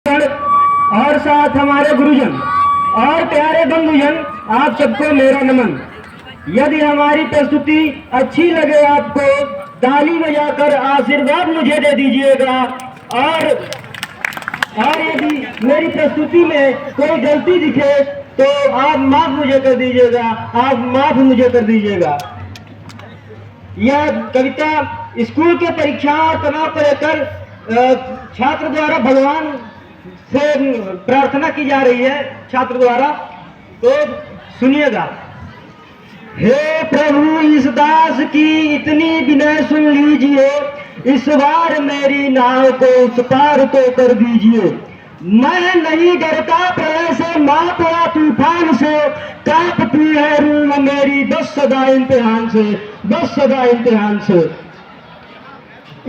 और साथ हमारे गुरुजन और प्यारे बंधुजन, आप सबको मेरा नमन। यदि हमारी प्रस्तुति अच्छी लगे आपको, ताली बजाकर आशीर्वाद मुझे दे दीजिएगा। और यदि मेरी प्रस्तुति में कोई गलती दिखे तो आप माफ मुझे कर दीजिएगा, आप माफ मुझे कर दीजिएगा। यह कविता स्कूल के परीक्षाओं और तनाव को लेकर छात्र द्वारा भगवान से प्रार्थना की जा रही है, छात्र द्वारा। तो सुनिएगा। हे प्रभु, इस दास की इतनी विनय सुन लीजिए, इस बार मेरी नाव को उस पार तो कर दीजिए। मैं नहीं डरता प्रलय से, मौत या तूफान से, कांपती है रूह मेरी बस सदा इम्तिहान से, बस सदा इम्तिहान से।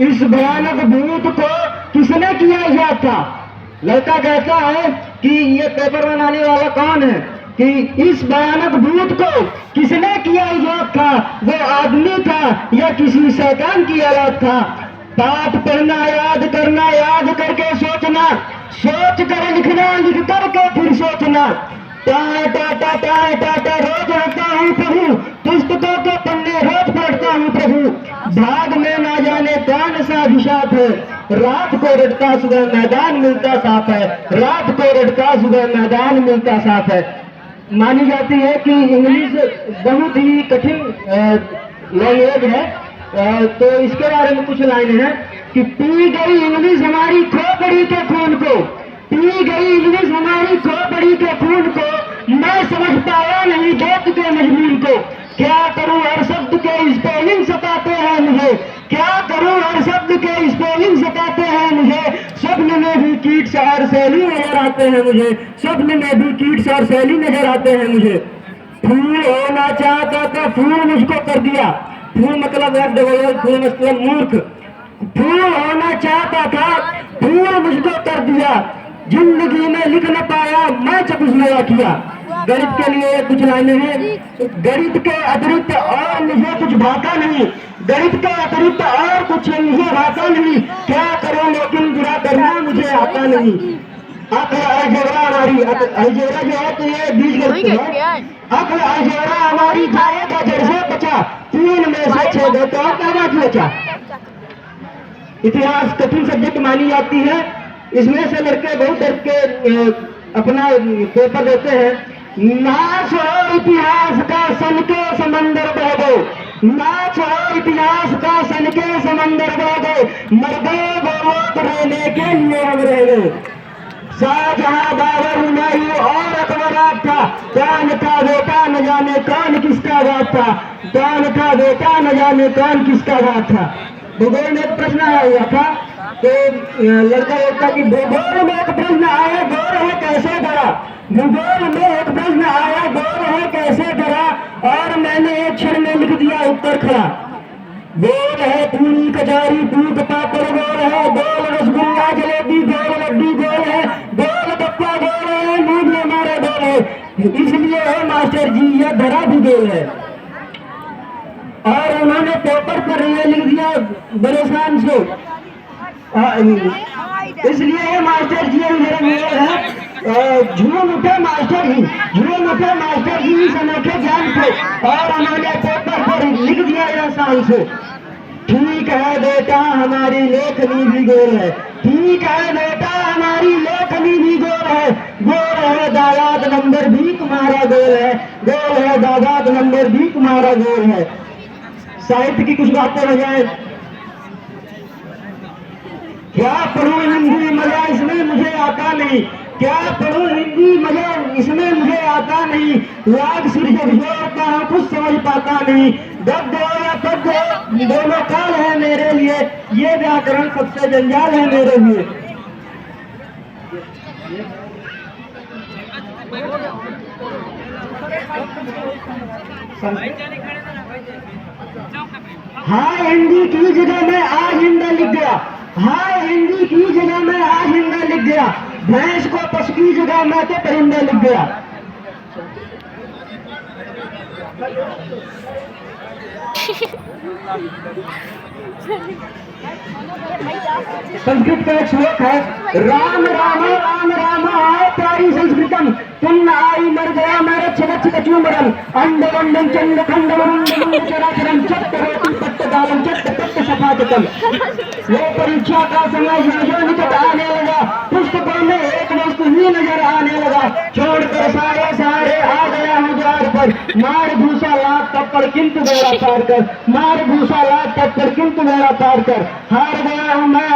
इस भयानक भूत को किसने किया इजाद था? लड़का कहता है कि ये पेपर बनाने वाला कौन है, कि इस भयानक भूत को किसने किया इजाद था? वो आदमी था या किसी शैतान की औलाद था? पाठ पढ़ना, याद करना, याद करके सोचना, सोच कर लिखना, लिख करके फिर सोचना। टाटा रोज रखता हूँ प्रभु, पुस्तकों के पन्ने रोज पढ़ता हूँ प्रभु। भाग में ना जाने कौन सा अभिशाप है, रात को रटता सुबह मैदान मिलता साफ है, रात को रटता सुबह मैदान मिलता साफ है। मानी जाती है कि इंग्लिश बहुत ही कठिन लैंग्वेज है, तो इसके बारे में कुछ लाइन है कि पी गई इंग्लिश हमारी खोपड़ी के खून को, पी गई इंग्लिश हमारी खोपड़ी के खून को, मैं समझ पाया नहीं देख के मजबूर को। क्या करूं हर शब्द के स्पेलिंग सताते हैं मुझे, क्या करूं हर शब्द के स्पेलिंग सताते हैं मुझे। स्वप्न में भी कीट्स और शैली नजर आते हैं मुझे, स्वप्न में भी कीट्स और शैली नजर आते हैं मुझे। फूल होना चाहता था, फूल मुझको कर दिया। फूल मतलब फूल मतलब मूर्ख। फूल होना चाहता था, फूल मुझको कर दिया। जिंदगी में लिख न पाया, मैं कुछ नया किया। गणित के लिए कुछ लाइनें हैं। गणित के अतिरिक्त और मुझे कुछ भाता नहीं, गणित के अतिरिक्त और कुछ मुझे भाता नहीं। क्या करूं लेकिन बुरा करना मुझे आता नहीं। अलजेब्रा हमारी अलजेब्रा जो है तो ये बीजगणित है। अलजेब्रा हमारी खाए का जड़ से बचा, 3 में से 6 दे तो क्या बात बचा। इतिहास कठिन सब्जेक्ट मानी जाती है, इसमें से लड़के बहुत डर के अपना पेपर देते हैं। नाच हो इतिहास का सन के समंदर बह गए, नाच हो इतिहास का सन के समंदर बह गए, मर गए वो लोग रहने के लिए हम रह गए। शाहजहां, बाबर, हुमायूं और अकबर था, कौन था बेटा न जाने कौन किसका बात था, कौन था बेटा न जाने कौन किसका बात था। भूगोल में एक प्रश्न आया हुआ था, तो लड़का बोलता कि भूगोल में एक प्रश्न आया, गोर है कैसे डरा। भूगोल में एक प्रश्न आया, गोर है कैसे डरा, और मैंने एक क्षण में लिख दिया उत्तर खड़ा। गोल है पूरी कचौरी, पूत पापड़ गोल है, गोल रसगुल्ला जलेबी गोल, लड्डू गोल है, गोल गप्पा गोल है, मूड में मारे गोल है। इसलिए है मास्टर जी यह धरा भी गोल है। और उन्होंने पेपर पर ये लिख दिया बड़े शान से। इसलिए मास्टर जी मेरा मेल है, झूम उठे मास्टर जी, झूम उठे मास्टर जी इस अनोखे ज्ञान को, और उन्होंने पेपर पर लिख दिया यह शान से। ठीक है बेटा हमारी लेखनी भी गोल है, ठीक है बेटा हमारी लेखनी भी गोल है, गोल है दादाद नंबर भी तुम्हारा गोल है, गोल है दादाद नंबर भी तुम्हारा गोल है। साहित्य की कुछ बातें हो जाए। क्या पढ़ूं हिंदी मजा इसमें मुझे आता नहीं, क्या पढ़ूं हिंदी मजा इसमें मुझे आता नहीं। लाख सिर्फ जोड़ता हूं कुछ समझ पाता नहीं, गद्य या पद्य दोनों काल है मेरे लिए, ये व्याकरण सबसे जंजाल है मेरे लिए। हाँ हिंदी की जगह में आज हिंदा लिख गया, हाँ हिंदी की जगह में आज हिंदा लिख गया, भैंस को पशु की जगह में तो परिंदा लिख गया। संस्कृत का एक श्लोक है, राम राम राम राम आए प्यारी संस्कृतम, तुम आई मर गया मेरे छगच कचूमरम, अंड वंडम चंड खंडम चराचरम चट्ट रोटी पट्ट दालम चट्ट पट्ट सफाचकम। वो परीक्षा का समय जो निकट आने लगा, पुस्तकों में एक वस्तु ही नजर आने लगा, छोड़कर सारे सारे आ गया हूँ द्वार पर, मार भूसा लाख तप्पड़ किंतु बेड़ा पार कर, मार भूसा लाख तप्पड़ किंतु बेड़ा पार कर, हार गया हूँ मैं